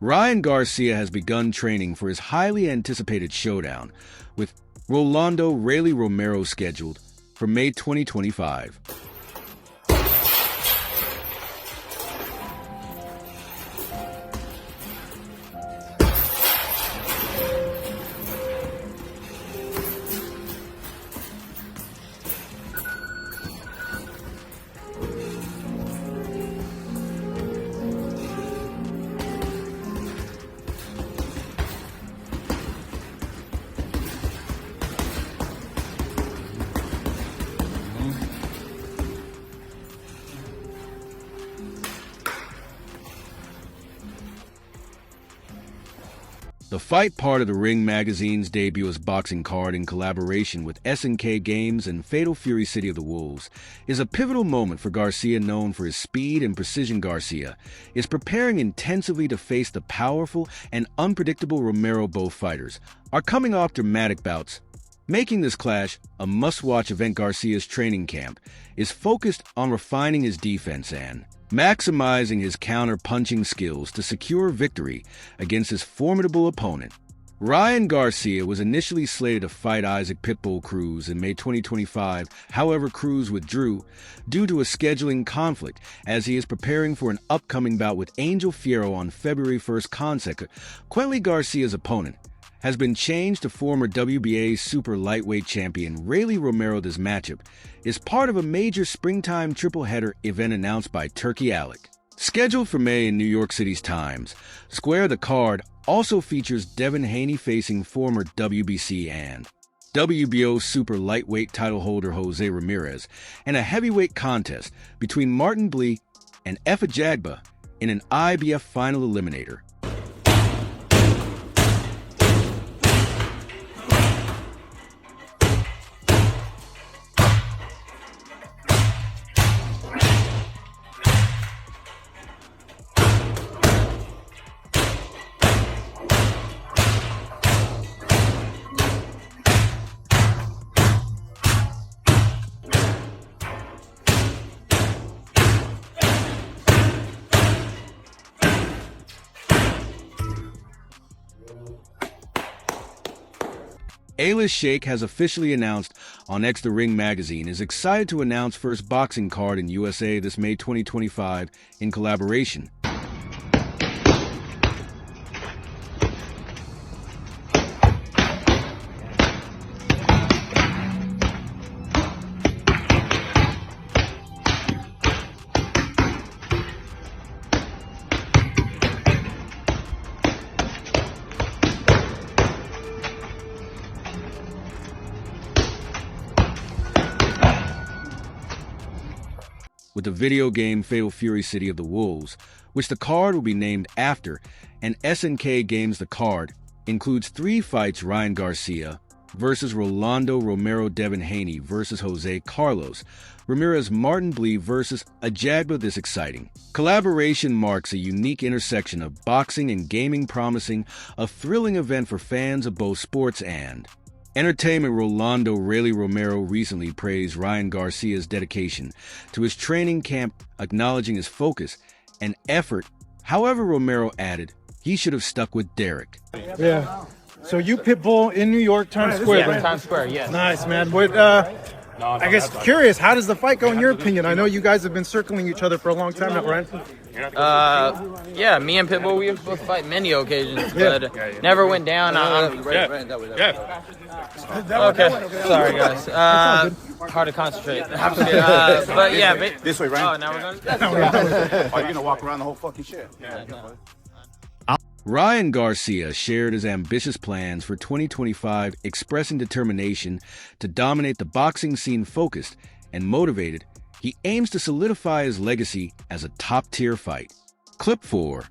Ryan Garcia has begun training for his highly anticipated showdown, with Rolly Romero scheduled for May 2025. The Fight part of the Ring magazine's debut as boxing card in collaboration with SNK Games and Fatal Fury City of the Wolves is a pivotal moment for Garcia, known for his speed and precision. Garcia is preparing intensively to face the powerful and unpredictable Romero. Both fighters are coming off dramatic bouts, making this clash a must-watch event. Garcia's training camp is focused on refining his defense and maximizing his counter-punching skills to secure victory against his formidable opponent. Ryan Garcia was initially slated to fight Isaac Pitbull Cruz in May 2025. However, Cruz withdrew due to a scheduling conflict as he is preparing for an upcoming bout with Angel Fierro on February 1st. Consequently, Garcia's opponent has been changed to former WBA super lightweight champion Rolly Romero. This matchup is part of a major springtime triple-header event announced by Turkey Alec. Scheduled for May in New York City's Times Square, the card also features Devin Haney facing former WBC and WBO super lightweight title holder Jose Ramirez, and a heavyweight contest between Martin Blee and Efa Jagba in an IBF final eliminator. A-list Sheikh has officially announced on X The Ring magazine is excited to announce first boxing card in USA this May 2025 in collaboration. With the video game Fatal Fury City of the Wolves, which the card will be named after, and SNK Games. The card includes 3 fights: Ryan Garcia versus Rolly Romero, Devin Haney versus Jose Carlos Ramirez, Martin Blee versus Ajagba. This exciting collaboration marks a unique intersection of boxing and gaming, promising a thrilling event for fans of both sports and entertainment. Rolly Romero recently praised Ryan Garcia's dedication to his training camp, acknowledging his focus and effort. However, Romero added he should have stuck with Derek. Yeah. So you Pitbull in New York, Times Square, yeah, right? Times Square, yes. Nice, man. What, I guess curious, how does the fight go in your opinion? I know you guys have been circling each other for a long time now, right? Yeah, me and Pitbull, we have both fight many occasions, but never went down. Okay, sorry guys. Hard to concentrate. But yeah, this way, right? Oh, now we're going. Oh, you're gonna walk around the whole fucking shit. Yeah. Ryan Garcia shared his ambitious plans for 2025, expressing determination to dominate the boxing scene. Focused and motivated, he aims to solidify his legacy as a top-tier fight. Clip 4.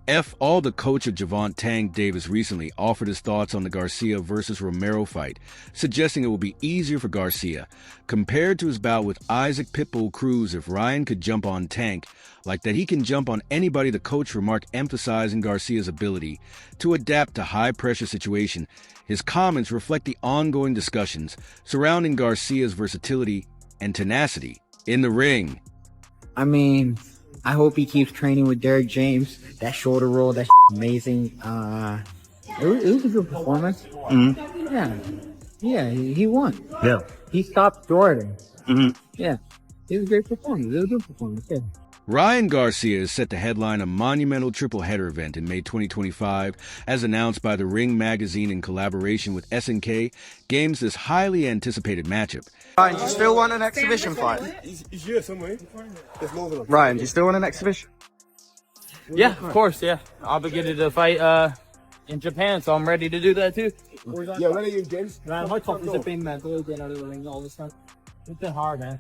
The coach of Javante Tank Davis recently offered his thoughts on the Garcia versus Romero fight, suggesting it will be easier for Garcia compared to his bout with Isaac Pitbull Cruz if Ryan could jump on Tank like that he can jump on anybody. The coach remarked, emphasizing Garcia's ability to adapt to high-pressure situations. His comments reflect the ongoing discussions surrounding Garcia's versatility and tenacity in the ring. I mean, I hope he keeps training with Derek James. That shoulder roll, that's amazing. It was a good performance. Yeah, he won. Yeah. He stopped Jordan. Yeah, it was a great performance. It was a good performance. Yeah. Ryan Garcia is set to headline a monumental triple-header event in May 2025. As announced by the Ring magazine in collaboration with SNK, games this highly anticipated matchup. Ryan, do you still want an exhibition fight? He's here somewhere. Ryan, do you still want an exhibition? Yeah, of course, yeah. Obligated to fight in Japan, so I'm ready to do that too. Yeah, when are you, James? Man, how tough has it been, man, to get out of the ring all this time? It's been hard, man.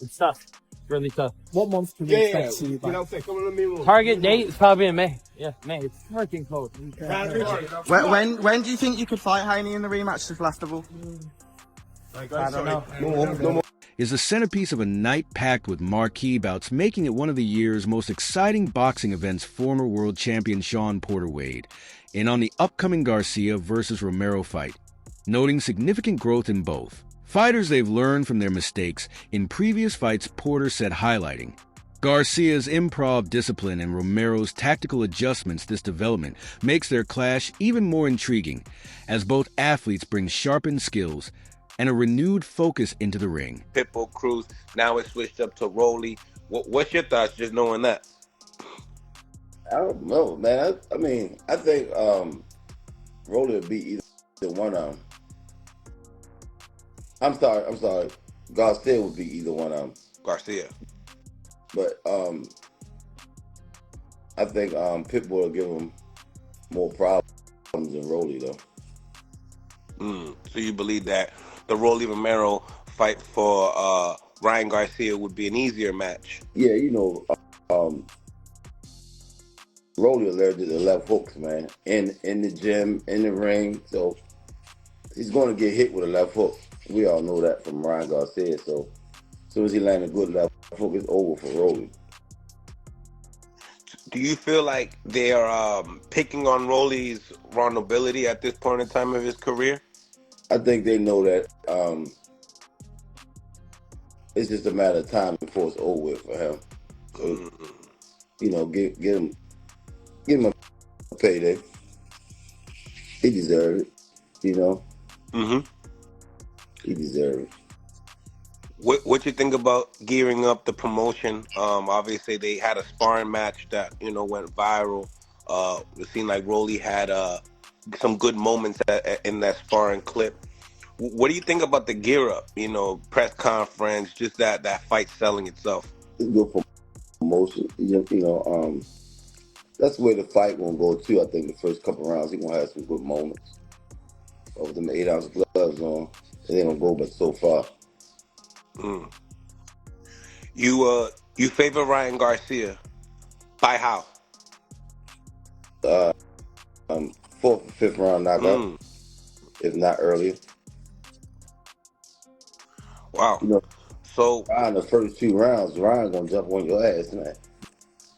It's tough. Really tough. What month can we expect to see you back? Target date is probably in May. Yeah, May. It's freaking close. When do you think you could fight Haney in the rematch this last of all? I don't know. Is the centerpiece of a night packed with marquee bouts, making it one of the year's most exciting boxing events. Former world champion Shawn Porter weighed in on the upcoming Garcia versus Romero fight, noting significant growth in both fighters. They've learned from their mistakes in previous fights, Porter said, highlighting Garcia's improv discipline and Romero's tactical adjustments. This development makes their clash even more intriguing, as both athletes bring sharpened skills and a renewed focus into the ring. Pitbull Cruz, now it's switched up to Rolly. What's your thoughts just knowing that? I don't know, man. I mean, I think Rolly will beat either one of them. I'm sorry. Garcia would be either one of them. Garcia. But I think Pitbull will give him more problems than Rolly, though. So you believe that the Rolly Romero fight for Ryan Garcia would be an easier match? Yeah, you know, Rolly allergic to left hooks, man. In the gym, in the ring, so he's going to get hit with a left hook. We all know that from Ryan Garcia. So as soon as he lands a good left hook, it's over for Rolly. Do you feel like they're picking on Rolly's vulnerability at this point in time of his career? I think they know that it's just a matter of time before it's over with for him. So, you know, give him a payday. He deserves it, you know. He deserves it. What you think about gearing up the promotion? Obviously, they had a sparring match that, you know, went viral. It seemed like Rolly had some good moments in that sparring clip. What do you think about the gear up? You know, press conference, just that fight selling itself. It's good for promotion. You know, that's where the fight gonna go too. I think the first couple rounds he gonna have some good moments. With them 8-ounce gloves on, it ain't gonna go but so far. You favor Ryan Garcia? By how? 4th or 5th round knockout, if not earlier. Wow. You know, so Ryan, the first 2 rounds, Ryan gonna jump on your ass, man.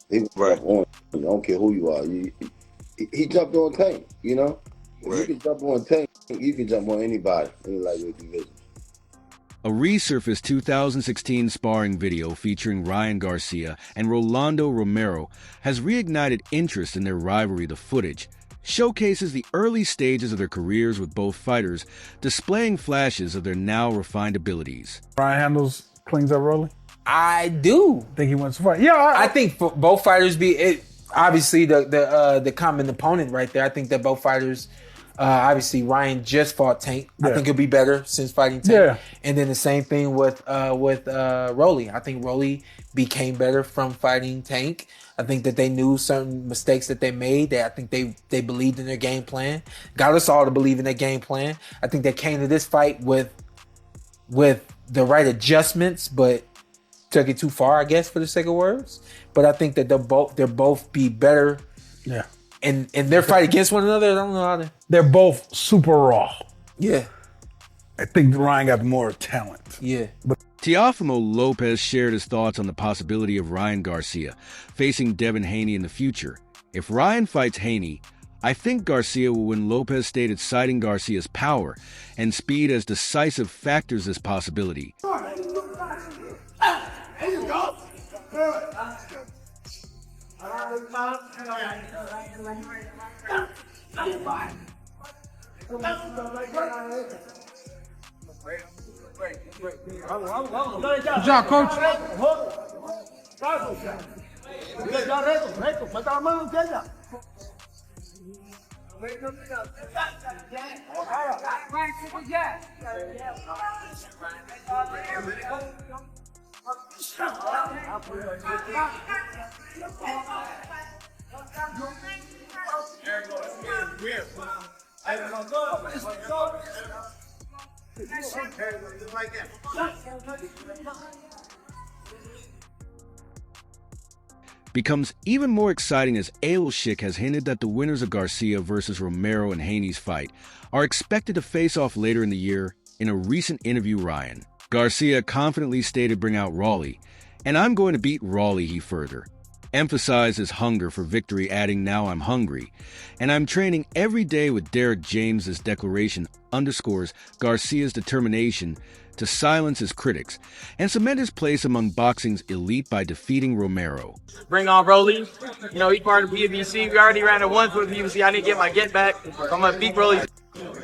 He gonna jump on you. I don't care who you are. He jumped on Tank, you know? If you can jump on Tank, you can jump on anybody in the lightweight division. A resurfaced 2016 sparring video featuring Ryan Garcia and Rolando Romero has reignited interest in their rivalry. The footage showcases the early stages of their careers, with both fighters displaying flashes of their now refined abilities. Ryan cleans up Rolly? I do. Think he wants to fight? Yeah, I think for both fighters obviously the common opponent right there. I think that both fighters, obviously Ryan just fought Tank. I think he'll be better since fighting Tank. Yeah. And then the same thing with Rolly. I think Rolly became better from fighting Tank. I think that they knew certain mistakes that they made. I think they believed in their game plan. Got us all to believe in their game plan. I think they came to this fight with the right adjustments, but took it too far, I guess, for the sake of words. But I think that they'll both be better. Yeah. In their fight against one another, I don't know how to. They're both super raw. Yeah. I think Ryan got more talent. Yeah. But Teofimo Lopez shared his thoughts on the possibility of Ryan Garcia facing Devin Haney in the future. If Ryan fights Haney, I think Garcia will win. Lopez stated, citing Garcia's power and speed as decisive factors this possibility. There you go. Good job, coach. Becomes even more exciting as Ailshik has hinted that the winners of Garcia versus Romero and Haney's fight are expected to face off later in the year. In a recent interview, Ryan Garcia confidently stated bring out Rolly, and I'm going to beat Rolly, he further emphasized his hunger for victory, adding, now I'm hungry, and I'm training every day with Derek James. This declaration underscores Garcia's determination to silence his critics and cement his place among boxing's elite by defeating Romero. Bring on Rolly. You know, he's part of PBC. We already ran it once with PBC. I need to get my get back. I'm going to beat Rolly,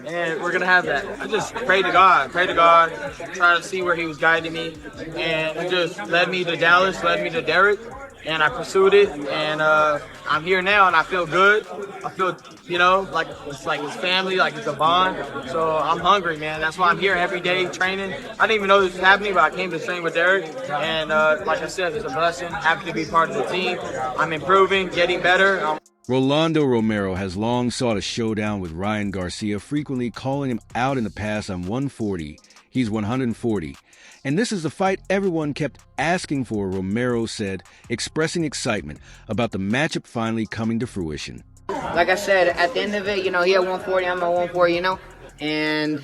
and we're going to have that. I just pray to God, try to see where he was guiding me, and he just led me to Dallas, led me to Derek, and I pursued it, and I'm here now, and I feel good. I feel, you know, like it's like his family, like it's a bond. So I'm hungry, man. That's why I'm here every day training. I didn't even know this was happening, but I came to train with Derek, and like I said, it's a blessing. Happy to be part of the team. I'm improving, getting better. Rolando Romero has long sought a showdown with Ryan Garcia, frequently calling him out in the past. I'm 140, he's 140. And this is the fight everyone kept asking for, Romero said, expressing excitement about the matchup finally coming to fruition. Like I said, at the end of it, you know, he at 140, I'm at 140, you know, and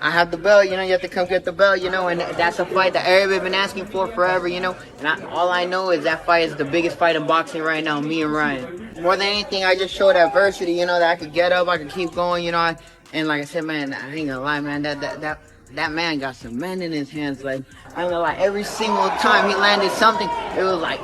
I have the belt, you know, you have to come get the belt, you know, and that's a fight that everybody's been asking for forever, you know, and all I know is that fight is the biggest fight in boxing right now, me and Ryan. More than anything, I just showed adversity, you know, that I could get up, I could keep going, you know, and like I said, man, I ain't gonna lie, man, that man got some men in his hands. Like, I ain't gonna lie, every single time he landed something, it was like,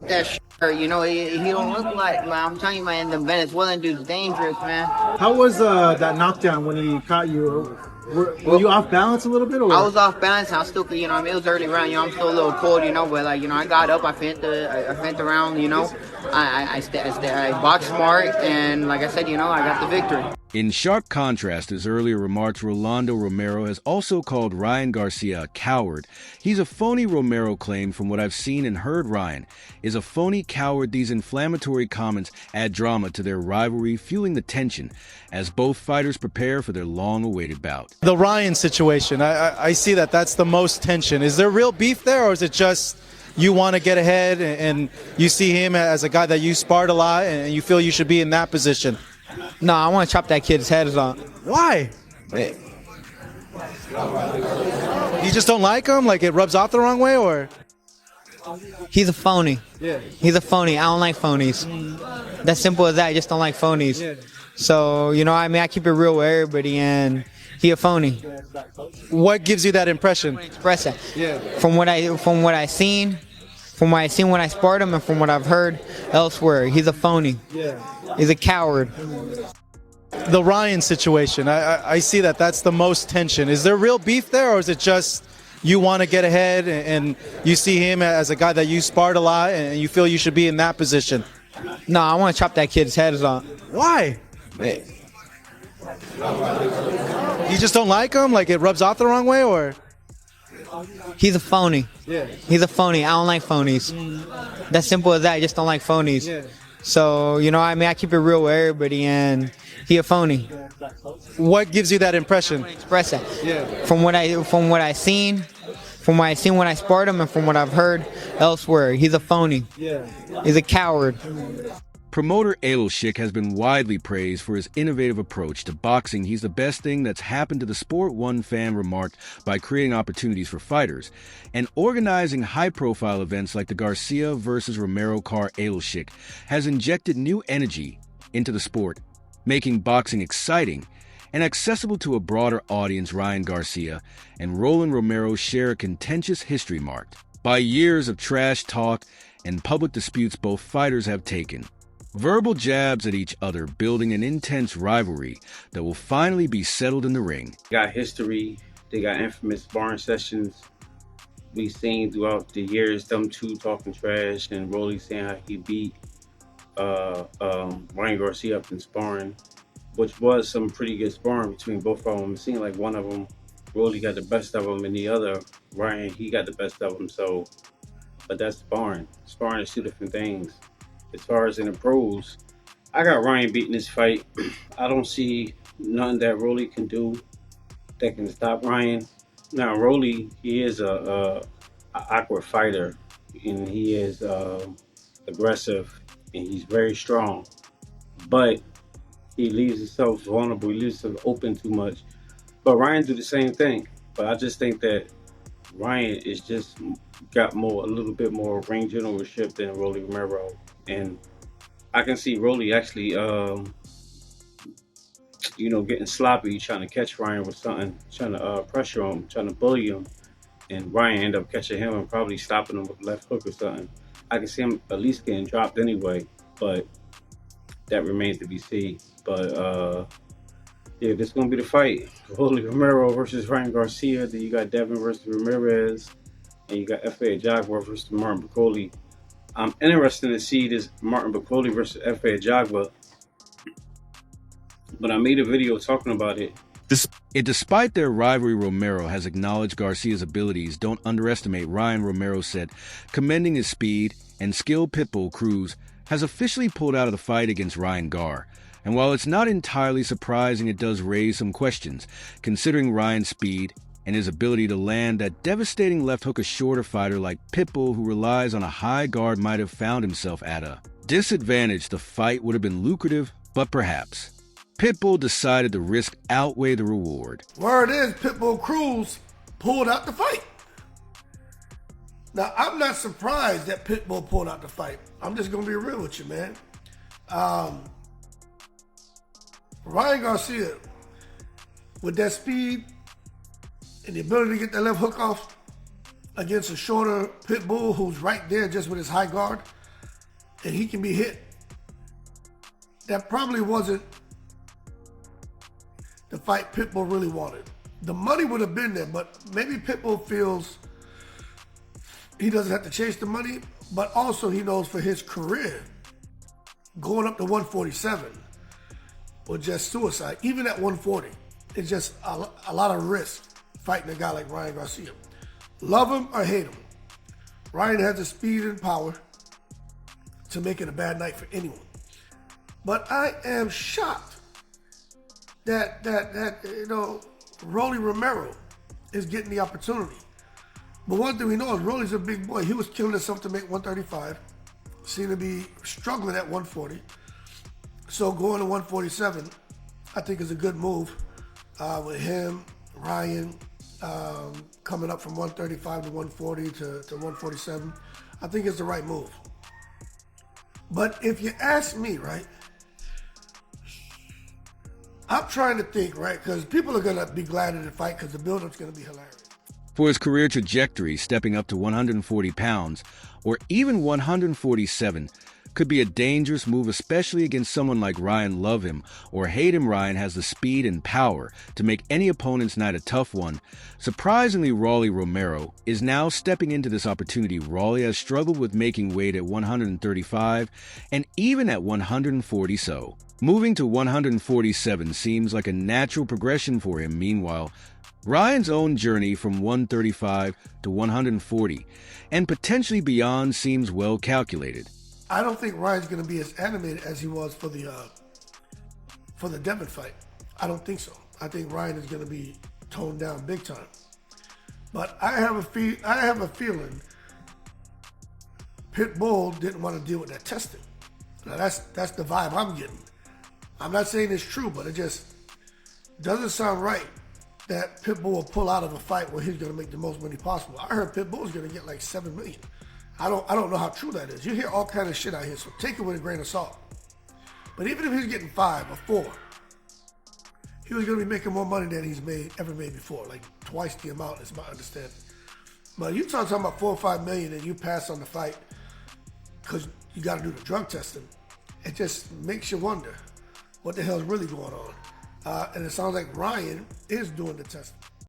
that shit, you know, he don't look like, man, I'm telling you, man, the Venezuelan dude's dangerous, man. How was that knockdown when he caught you? Were you off balance a little bit? Or? I was off balance. I was still, you know, I mean, it was early round, you know, I'm still a little cold, you know, but like, you know, I got up, I fent the round, you know, I boxed smart, and like I said, you know, I got the victory. In sharp contrast to his earlier remarks, Rolando Romero has also called Ryan Garcia a coward. He's a phony, Romero claimed. From what I've seen and heard, Ryan is a phony coward. These inflammatory comments add drama to their rivalry, fueling the tension as both fighters prepare for their long-awaited bout. The Ryan situation, I see that's the most tension. Is there real beef there, or is it just you want to get ahead and you see him as a guy that you sparred a lot and you feel you should be in that position? No, I want to chop that kid's head off. Why? You just don't like him? Like it rubs off the wrong way, or? He's a phony. Yeah. He's a phony. I don't like phonies. That's simple as that. I just don't like phonies. Yeah. So, you know, I mean, I keep it real with everybody, and he a phony. What gives you that impression? Express that. Yeah. From what I seen when I sparred him, and from what I've heard elsewhere, he's a phony. Yeah. He's a coward. The Ryan situation, I see that's the most tension. Is there real beef there, or is it just you want to get ahead and you see him as a guy that you sparred a lot and you feel you should be in that position? No, I want to chop that kid's head off. Why? You just don't like him? Like it rubs off the wrong way, or? He's a phony. Yeah. He's a phony. I don't like phonies. That's simple as that. I just don't like phonies. Yeah. So, you know, I mean, I keep it real with everybody, and he a phony. What gives you that impression? Express that. Yeah. From what I seen when I sparred him, and from what I've heard elsewhere, he's a phony. Yeah. He's a coward. Promoter Ailshik has been widely praised for his innovative approach to boxing. He's the best thing that's happened to the sport, one fan remarked, by creating opportunities for fighters and organizing high-profile events like the Garcia versus Romero card. Ailshik has injected new energy into the sport, making boxing exciting and accessible to a broader audience. Ryan Garcia and Rolly Romero share a contentious history marked by years of trash talk and public disputes both fighters have taken. Verbal jabs at each other, building an intense rivalry that will finally be settled in the ring. They got history. They got infamous sparring sessions. We've seen throughout the years them two talking trash, and Rolly saying how he beat Ryan Garcia up in sparring, which was some pretty good sparring between both of them. It seemed like one of them, Rolly got the best of him, and the other, Ryan, he got the best of him. So, but that's sparring. Sparring is two different things. As far as in the pros, I got Ryan beating this fight. I don't see nothing that Rolly can do that can stop Ryan. Now, Rolly, he is a awkward fighter, and he is aggressive, and he's very strong. But he leaves himself vulnerable. He leaves himself open too much. But Ryan do the same thing. But I just think that Ryan is just got a little bit more ring generalship than Rolly Romero. And I can see Rolly actually, getting sloppy, trying to catch Ryan with something, trying to pressure him, trying to bully him. And Ryan end up catching him and probably stopping him with a left hook or something. I can see him at least getting dropped anyway, but that remains to be seen. But yeah, this is going to be the fight. Rolly Romero versus Ryan Garcia. Then you got Devin versus Ramirez. And you got F.A. Jaguar versus Martin Bakole. I'm interested to see this Martin Bakole versus F.A. Jaguar. But I made a video talking about it. Despite their rivalry, Romero has acknowledged Garcia's abilities. Don't underestimate Ryan, Romero said, commending his speed and skill. Pitbull Cruz has officially pulled out of the fight against Ryan Gar. And while it's not entirely surprising, it does raise some questions, considering Ryan's speed and his ability to land that devastating left hook. A shorter fighter like Pitbull, who relies on a high guard, might have found himself at a disadvantage. The fight would have been lucrative, but perhaps Pitbull decided the risk outweighed the reward. Word is, Pitbull Cruz pulled out the fight. Now, I'm not surprised that Pitbull pulled out the fight. I'm just going to be real with you, man. Ryan Garcia, with that speed and the ability to get that left hook off against a shorter Pitbull who's right there just with his high guard, and he can be hit, that probably wasn't the fight Pitbull really wanted. The money would have been there, but maybe Pitbull feels he doesn't have to chase the money, but also he knows for his career, going up to 147 was just suicide. Even at 140, it's just a lot of risk fighting a guy like Ryan Garcia. Love him or hate him, Ryan has the speed and power to make it a bad night for anyone. But I am shocked that Rolly Romero is getting the opportunity. But one thing we know is Rolly's a big boy. He was killing himself to make 135. Seemed to be struggling at 140. So going to 147, I think is a good move with him, Ryan, coming up from 135 to 140 to 147. I think it's the right move. But if you ask me, right, I'm trying to think, right, because people are going to be glad in the fight because the build-up's going to be hilarious. For his career trajectory, stepping up to 140 pounds or even 147 could be a dangerous move, especially against someone like Ryan. Love him or hate him, Ryan has the speed and power to make any opponent's night a tough one. Surprisingly, Rolly Romero is now stepping into this opportunity. Rolly has struggled with making weight at 135 and even at 140, so moving to 147 seems like a natural progression for him. Meanwhile, Ryan's own journey from 135 to 140 and potentially beyond seems well calculated. I don't think Ryan's going to be as animated as he was for the Devin fight. I don't think so. I think Ryan is going to be toned down big time. But I have a feeling Pitbull didn't want to deal with that testing. Now that's the vibe I'm getting. I'm not saying it's true, but it just doesn't sound right that Pitbull will pull out of a fight where he's going to make the most money possible. I heard Pitbull's going to get like $7 million. I don't know how true that is. You hear all kind of shit out here, so take it with a grain of salt. But even if he's getting 5 or 4, he was going to be making more money than he's ever made before, like twice the amount is my understanding. But you talking about $4 or $5 million and you pass on the fight, because you got to do the drug testing. It just makes you wonder what the hell is really going on. And it sounds like Ryan is doing the testing.